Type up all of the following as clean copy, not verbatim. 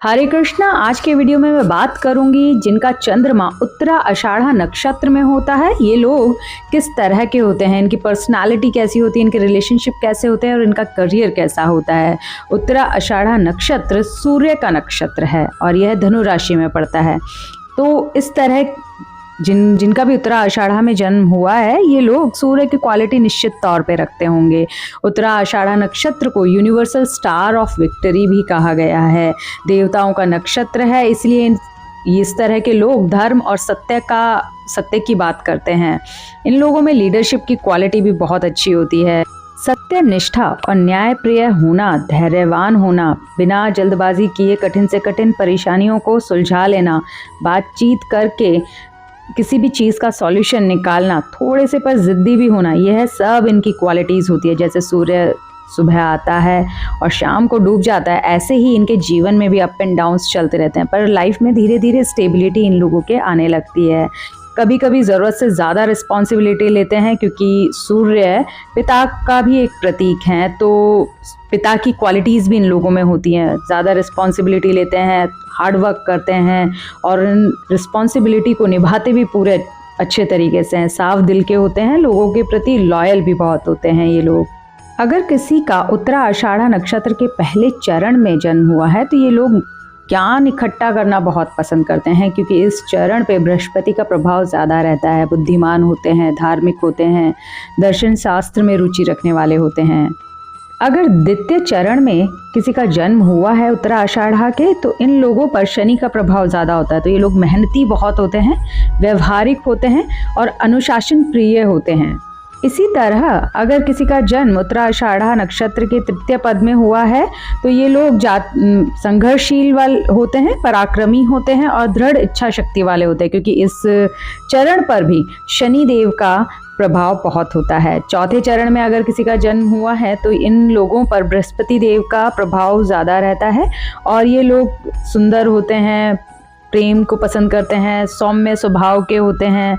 हरे कृष्णा। आज के वीडियो में मैं बात करूंगी जिनका चंद्रमा उत्तरा आषाढ़ा नक्षत्र में होता है, ये लोग किस तरह के होते हैं, इनकी पर्सनालिटी कैसी होती है, इनके रिलेशनशिप कैसे होते हैं और इनका करियर कैसा होता है। उत्तरा आषाढ़ा नक्षत्र सूर्य का नक्षत्र है और यह धनु राशि में पड़ता है। तो इस तरह जिनका भी उत्तरा आषाढ़ा में जन्म हुआ है, ये लोग सूर्य की क्वालिटी निश्चित तौर पे रखते होंगे। उत्तरा आषाढ़ा नक्षत्र को यूनिवर्सल स्टार ऑफ विक्ट्री भी कहा गया है। देवताओं का नक्षत्र है, इसलिए इस तरह के लोग धर्म और सत्य की बात करते हैं। इन लोगों में लीडरशिप की क्वालिटी भी बहुत अच्छी होती है। सत्य निष्ठा और न्याय प्रिय होना, धैर्यवान होना, बिना जल्दबाजी किए कठिन से कठिन परेशानियों को सुलझा लेना, बातचीत करके किसी भी चीज़ का सॉल्यूशन निकालना, थोड़े से पर ज़िद्दी भी होना, यह सब इनकी क्वालिटीज़ होती है। जैसे सूर्य सुबह आता है और शाम को डूब जाता है, ऐसे ही इनके जीवन में भी अप एंड डाउन्स चलते रहते हैं, पर लाइफ में धीरे धीरे स्टेबिलिटी इन लोगों के आने लगती है। कभी कभी ज़रूरत से ज़्यादा रिस्पॉन्सिबिलिटी लेते हैं, क्योंकि सूर्य पिता का भी एक प्रतीक है, तो पिता की क्वालिटीज़ भी इन लोगों में होती हैं। ज़्यादा रिस्पॉन्सिबिलिटी लेते हैं, हार्ड वर्क करते हैं और इन रिस्पॉन्सिबिलिटी को निभाते भी पूरे अच्छे तरीके से हैं। साफ दिल के होते हैं, लोगों के प्रति लॉयल भी बहुत होते हैं ये लोग। अगर किसी का उत्तरा आषाढ़ा नक्षत्र के पहले चरण में जन्म हुआ है, तो ये लोग ज्ञान इकट्ठा करना बहुत पसंद करते हैं, क्योंकि इस चरण पे बृहस्पति का प्रभाव ज़्यादा रहता है। बुद्धिमान होते हैं, धार्मिक होते हैं, दर्शन शास्त्र में रुचि रखने वाले होते हैं। अगर द्वितीय चरण में किसी का जन्म हुआ है उत्तरा आषाढ़ा के, तो इन लोगों पर शनि का प्रभाव ज़्यादा होता है। तो ये लोग मेहनती बहुत होते हैं, व्यवहारिक होते हैं और अनुशासन प्रिय होते हैं। इसी तरह अगर किसी का जन्म उत्तरा आषाढ़ा नक्षत्र के तृतीय पद में हुआ है, तो ये लोग संघर्षशील वाले होते हैं, पराक्रमी होते हैं और दृढ़ इच्छा शक्ति वाले होते हैं, क्योंकि इस चरण पर भी शनि देव का प्रभाव बहुत होता है। चौथे चरण में अगर किसी का जन्म हुआ है, तो इन लोगों पर बृहस्पति देव का प्रभाव ज़्यादा रहता है और ये लोग सुंदर होते हैं, प्रेम को पसंद करते हैं, सौम्य स्वभाव के होते हैं।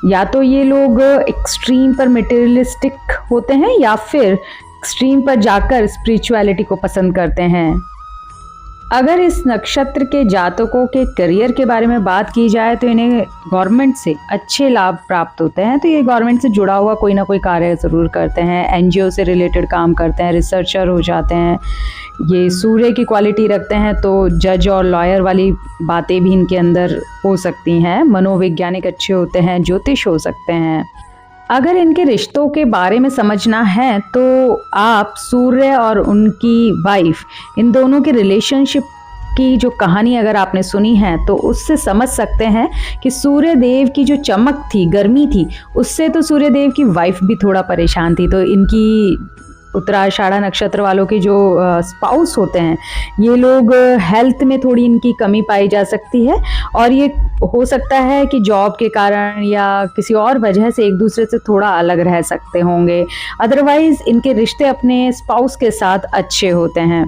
या तो ये लोग एक्सट्रीम पर मटेरियलिस्टिक होते हैं या फिर एक्सट्रीम पर जाकर स्पिरिचुअलिटी को पसंद करते हैं। अगर इस नक्षत्र के जातकों के करियर के बारे में बात की जाए, तो इन्हें गवर्नमेंट से अच्छे लाभ प्राप्त होते हैं। तो ये गवर्नमेंट से जुड़ा हुआ कोई ना कोई कार्य ज़रूर करते हैं, एनजीओ से रिलेटेड काम करते हैं, रिसर्चर हो जाते हैं। ये सूर्य की क्वालिटी रखते हैं, तो जज और लॉयर वाली बातें भी इनके अंदर हो सकती हैं। मनोवैज्ञानिक अच्छे होते हैं, ज्योतिष हो सकते हैं। अगर इनके रिश्तों के बारे में समझना है, तो आप सूर्य और उनकी वाइफ, इन दोनों के रिलेशनशिप की जो कहानी अगर आपने सुनी है, तो उससे समझ सकते हैं कि सूर्य देव की जो चमक थी, गर्मी थी, उससे तो सूर्य देव की वाइफ भी थोड़ा परेशान थी। तो इनकी उत्तरा आषाढ़ा नक्षत्र वालों के जो स्पाउस होते हैं, ये लोग हेल्थ में थोड़ी इनकी कमी पाई जा सकती है और ये हो सकता है कि जॉब के कारण या किसी और वजह से एक दूसरे से थोड़ा अलग रह सकते होंगे। अदरवाइज इनके रिश्ते अपने स्पाउस के साथ अच्छे होते हैं।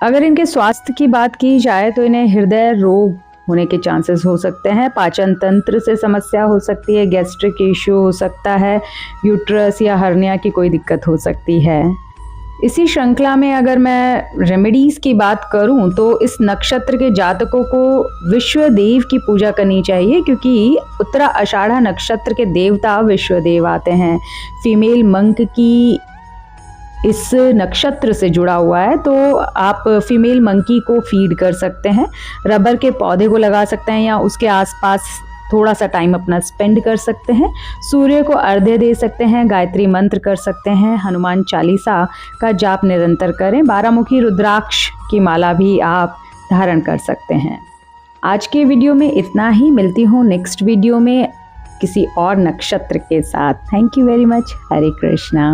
अगर इनके स्वास्थ्य की बात की जाए, तो इन्हें हृदय रोग होने के चांसेस हो सकते हैं, पाचन तंत्र से समस्या हो सकती है, गैस्ट्रिक इश्यू हो सकता है, यूट्रस या हर्निया की कोई दिक्कत हो सकती है। इसी श्रृंखला में अगर मैं रेमेडीज़ की बात करूं, तो इस नक्षत्र के जातकों को विश्व देव की पूजा करनी चाहिए, क्योंकि उत्तरा आषाढ़ा नक्षत्र के देवता विश्व देव आते हैं। फीमेल मंक की इस नक्षत्र से जुड़ा हुआ है, तो आप फीमेल मंकी को फीड कर सकते हैं, रबर के पौधे को लगा सकते हैं या उसके आसपास थोड़ा सा टाइम अपना स्पेंड कर सकते हैं। सूर्य को अर्घ्य दे सकते हैं, गायत्री मंत्र कर सकते हैं, हनुमान चालीसा का जाप निरंतर करें, 12 मुखी रुद्राक्ष की माला भी आप धारण कर सकते हैं। आज के वीडियो में इतना ही। मिलती हूँ नेक्स्ट वीडियो में किसी और नक्षत्र के साथ। Thank you very much. Hare Krishna.